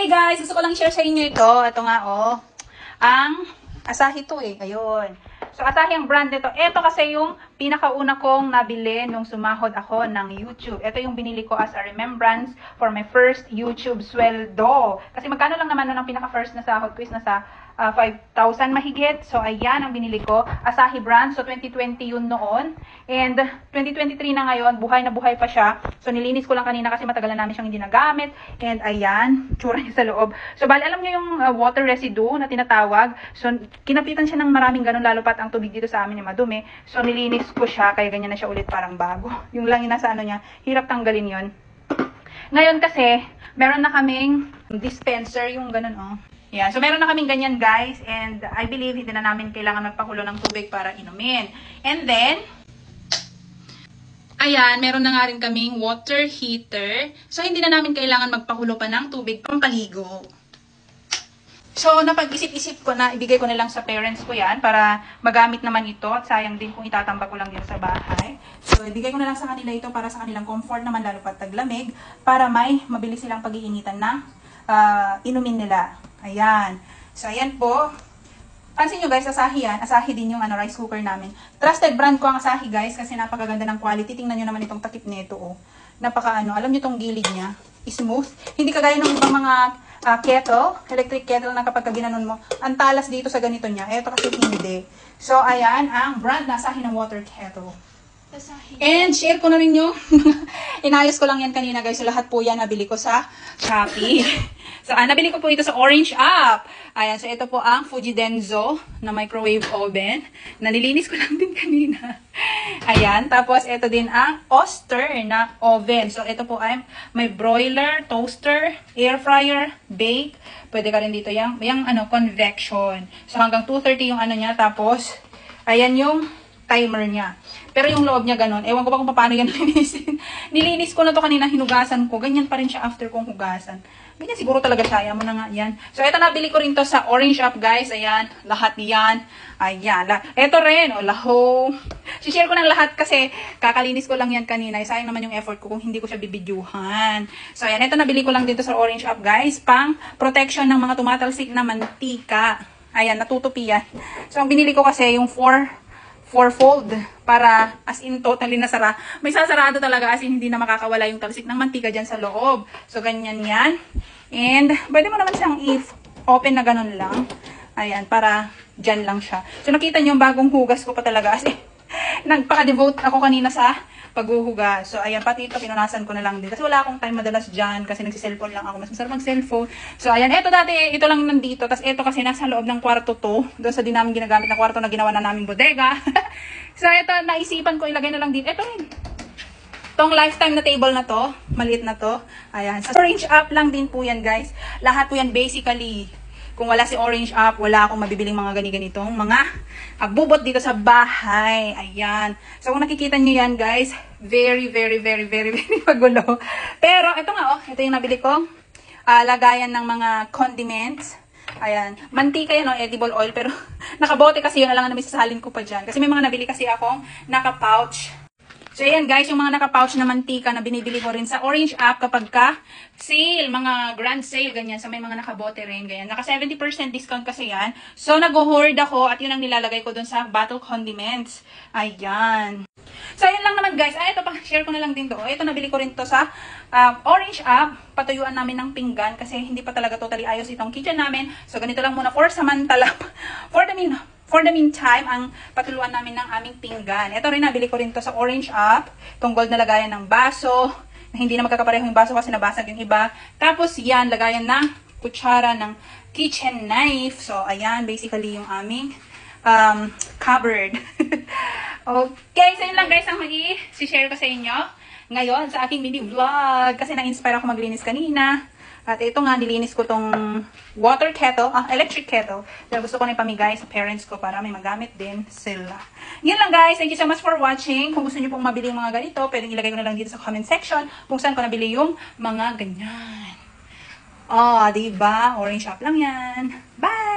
Hey guys, gusto ko lang i-share sa inyo ito. Ito nga ang Asahi to Ayun. So Asahi ang brand nito. Ito kasi yung pinakauna kong nabili nung sumahod ako ng YouTube. Ito yung binili ko as a remembrance for my first YouTube sweldo. Kasi magkano lang naman ang pinaka-first na sahod ko is nasa 5,000 mahigit. So, ayan ang binili ko. Asahi brand. So, 2020 yun noon. And 2023 na ngayon. Buhay na buhay pa siya. So, nilinis ko lang kanina kasi matagal na namin siyang hindi nagamit. And ayan, tsura niya sa loob. So, bali, alam niyo yung water residue na tinatawag. So, kinapitan siya ng maraming ganun, lalo pat ang tubig dito sa amin yung madumi. So, nilinis ko siya. Kaya ganyan na siya ulit parang bago. Yung lang yung nasa ano niya. Hirap tanggalin yon. Ngayon kasi, meron na kaming dispenser yung ganun Yeah, so meron na kaming ganyan guys, and I believe hindi na namin kailangan magpakulo ng tubig para inumin. And then, ayan, meron na nga rin kaming water heater. So hindi na namin kailangan magpakulo pa ng tubig pampaligo. So napag-isip-isip ko na ibigay ko na lang sa parents ko yan para magamit naman ito at sayang din kung itatambak ko lang dito sa bahay. So ibigay ko na lang sa kanila ito para sa kanilang comfort naman, lalo pat taglamig, para may mabilis silang pag-iinitan na inumin nila. Ayan. So, ayan po. Pansin nyo guys, Asahi yan. Asahi din yung rice cooker namin. Trusted brand ko ang Asahi guys kasi napakaganda ng quality. Tingnan nyo naman itong takip nito Alam nyo itong gilid niya. Smooth. Hindi kagaya ng ibang mga kettle, electric kettle na kapag ginanon mo, ang talas dito sa ganito niya. Ito kasi hindi. So, ayan ang brand na Asahi ng water kettle. And share ko na rin yung inayos ko lang yan kanina guys. So, lahat po yan nabili ko sa Shopee. So, nabili ko po ito sa Orange App. Ayan, so ito po ang Fujidenzo na microwave oven. Nililinis ko lang din kanina. Ayan, tapos ito din ang Oster na oven. So, ito po ay may broiler, toaster, air fryer, bake. Pwede ka rin dito yung convection. So, hanggang 230 yung niya. Tapos, ayan yung timer niya. Pero yung loob niya ganun. Ewan ko pa kung paano yan nilinisin. Nilinis ko na to kanina, hinugasan ko. Ganyan pa rin siya after kong hugasan. Ganyan siguro talaga siya. Ayan mo na nga yan. So, ito nabili ko rin to sa Orange App, guys. Ayan. Lahat yan. Ayan. Ito rin. Laho. Share ko ng lahat kasi kakalinis ko lang yan kanina. Sayang naman yung effort ko kung hindi ko siya bibidyuhan. So, ayan. Ito nabili ko lang dito sa Orange App, guys. Pang protection ng mga tumatalsik na mantika. Ayan. Natutupi yan. So, ang binili ko kasi yung 4-fold para as in totally nasara. May sasarado talaga as in hindi na makakawala yung talsik ng mantika dyan sa loob. So, ganyan yan. And, pwede mo naman siyang open na ganun lang. Ayan, para dyan lang siya. So, nakita niyo yung bagong hugas ko pa talaga. As in, nagpaka-devote ako kanina sa paghuhugas. So, ayan, pati ito, pinunasan ko na lang din. Kasi wala akong time madalas dyan. Kasi nagsiselfone lang ako. Mas masarap mag-cellphone. So, ayan, ito dati, ito lang nandito. Tapos, ito kasi nasa loob ng kwarto to. Doon sa di namin ginagamit na kwarto na ginawa na namin bodega. So, ito, naisipan ko, ilagay na lang dito. Ito rin. Itong lifetime na table na to. Maliit na to. Ayan. Sa Orange App lang din po yan, guys. Lahat po yan, basically. Kung wala si Orange App, wala akong mabibiling mga ganitong mga bubot dito sa bahay. Ayan. So, kung nakikita nyo yan, guys, very, very, very, very, very magulo. Pero, ito nga, ito yung nabili ko. Lagayan ng mga condiments. Ayan. Mantika yan, edible oil. Pero, nakabote kasi yun na lang na may sasalin ko pa dyan. Kasi may mga nabili kasi akong naka-pouch. So, ayan guys, yung mga naka-pouch na mantika na binibili ko rin sa Orange App kapag sale, mga grand sale, ganyan. So, may mga nakabote rin, ganyan. Naka 70% discount kasi yan. So, nag-hoard ako at yun ang nilalagay ko dun sa bottle condiments. Ayan. So, ayan lang naman guys. Ito pa, share ko na lang din to. Ito, nabili ko rin to sa Orange App. Patuyuan namin ng pinggan kasi hindi pa talaga totally ayos itong kitchen namin. So, ganito lang muna for samantala. For the meantime, ang patuluan namin ng aming pinggan. Ito rin, nabili ko rin to sa Orange App. Itong gold na lagayan ng baso. Na hindi na magkakapareho yung baso kasi nabasag yung iba. Tapos yan, lagayan ng kutsara ng kitchen knife. So, ayan, basically yung aming cupboard. Okay, so yun lang guys ang mag-i-share ko sa inyo ngayon sa aking mini vlog. Kasi na-inspire ako maglinis kanina. At ito nga, nilinis ko tong water kettle, electric kettle. Dahil gusto ko na ipamigay sa parents ko para may magamit din sila. Yan lang guys. Thank you so much for watching. Kung gusto niyo pong mabili yung mga ganito, pwedeng ilagay ko na lang dito sa comment section kung saan ko nabili yung mga ganyan. Diba? Orange App lang yan. Bye!